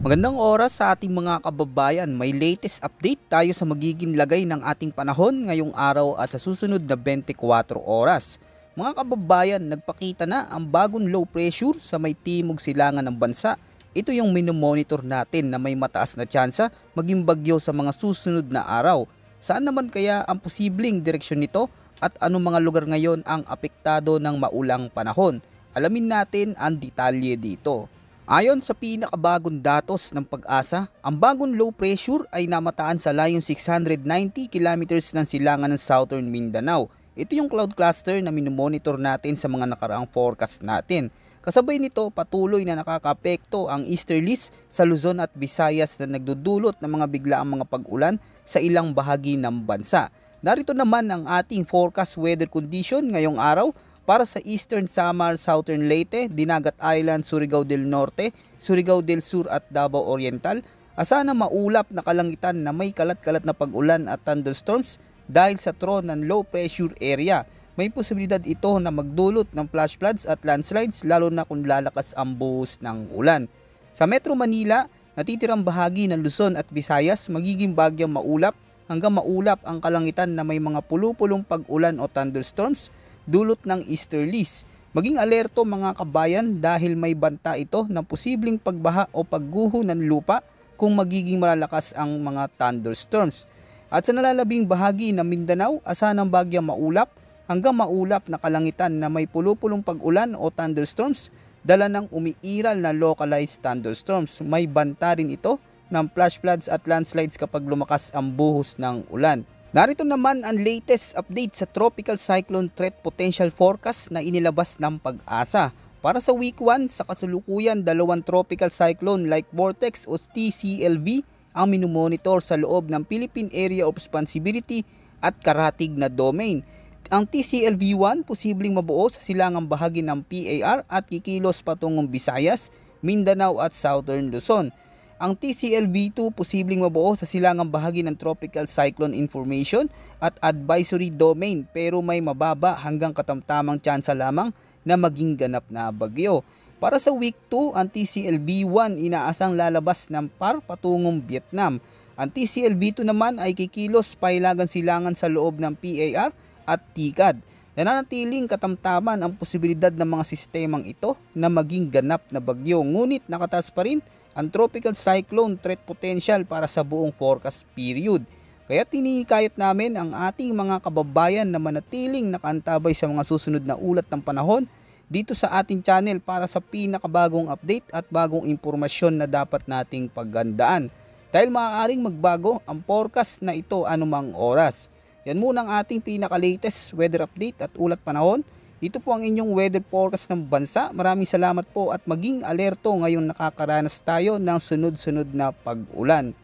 Magandang oras sa ating mga kababayan. May latest update tayo sa magiging lagay ng ating panahon ngayong araw at sa susunod na 24 oras. Mga kababayan, nagpakita na ang bagong low pressure sa may timog silangan ng bansa. Ito yung minomonitor natin na may mataas na tsansa maging bagyo sa mga susunod na araw. Saan naman kaya ang posibleng direksyon nito at anong mga lugar ngayon ang apektado ng maulang panahon? Alamin natin ang detalye dito. Ayon sa pinakabagong datos ng Pag-asa, ang bagong low pressure ay namataan sa layong 690 kilometers ng silangan ng Southern Mindanao. Ito yung cloud cluster na minomonitor natin sa mga nakaraang forecast natin. Kasabay nito, patuloy na nakakaapekto ang easterlies sa Luzon at Visayas na nagdudulot ng mga biglaang mga pag-ulan sa ilang bahagi ng bansa. Narito naman ang ating forecast weather condition ngayong araw. Para sa Eastern Samar, Southern Leyte, Dinagat Island, Surigao del Norte, Surigao del Sur at Davao Oriental, asahan na maulap na kalangitan na may kalat-kalat na pag-ulan at thunderstorms dahil sa throw ng low pressure area. May posibilidad ito na magdulot ng flash floods at landslides lalo na kung lalakas ang buhos ng ulan. Sa Metro Manila, natitirang bahagi ng Luzon at Visayas magiging bagyang maulap hanggang maulap ang kalangitan na may mga pulupulong pag-ulan o thunderstorms dulot ng easterlies. Maging alerto mga kabayan dahil may banta ito ng posibleng pagbaha o pagguho ng lupa kung magiging malalakas ang mga thunderstorms. At sa nalalabing bahagi ng Mindanao, asahan ng bagyang maulap hanggang maulap na kalangitan na may pulupulong pag-ulan o thunderstorms dala ng umiiral na localized thunderstorms. May banta rin ito ng flash floods at landslides kapag lumakas ang buhos ng ulan. Narito naman ang latest update sa Tropical Cyclone Threat Potential Forecast na inilabas ng Pag-asa. Para sa week 1, sa kasalukuyan, dalawang tropical cyclone like vortex o TCLV ang minomonitor sa loob ng Philippine Area of Responsibility at karatig na domain. Ang TCLV-1 posibleng mabuo sa silangang bahagi ng PAR at kikilos patungong Visayas, Mindanao at Southern Luzon. Ang TCLV-2 posibleng mabuo sa silangang bahagi ng Tropical Cyclone Information at Advisory Domain pero may mababa hanggang katamtamang tsansa lamang na maging ganap na bagyo. Para sa week 2, ang TCLV-1 inaasang lalabas ng PAR patungong Vietnam. Ang TCLV-2 naman ay kikilos pailagan silangan sa loob ng PAR at TICAD. Nananatiling katamtaman ang posibilidad ng mga sistemang ito na maging ganap na bagyo, ngunit nakataas pa rin ang tropical cyclone threat potential para sa buong forecast period. Kaya tinikayat namin ang ating mga kababayan na manatiling nakaantabay sa mga susunod na ulat ng panahon dito sa ating channel para sa pinakabagong update at bagong impormasyon na dapat nating paggandaan. Dahil maaaring magbago ang forecast na ito anumang oras. Yan muna ang ating pinaka-latest weather update at ulat panahon. Ito po ang inyong weather forecast ng bansa. Maraming salamat po at maging alerto ngayong nakakaranas tayo ng sunod-sunod na pag-ulan.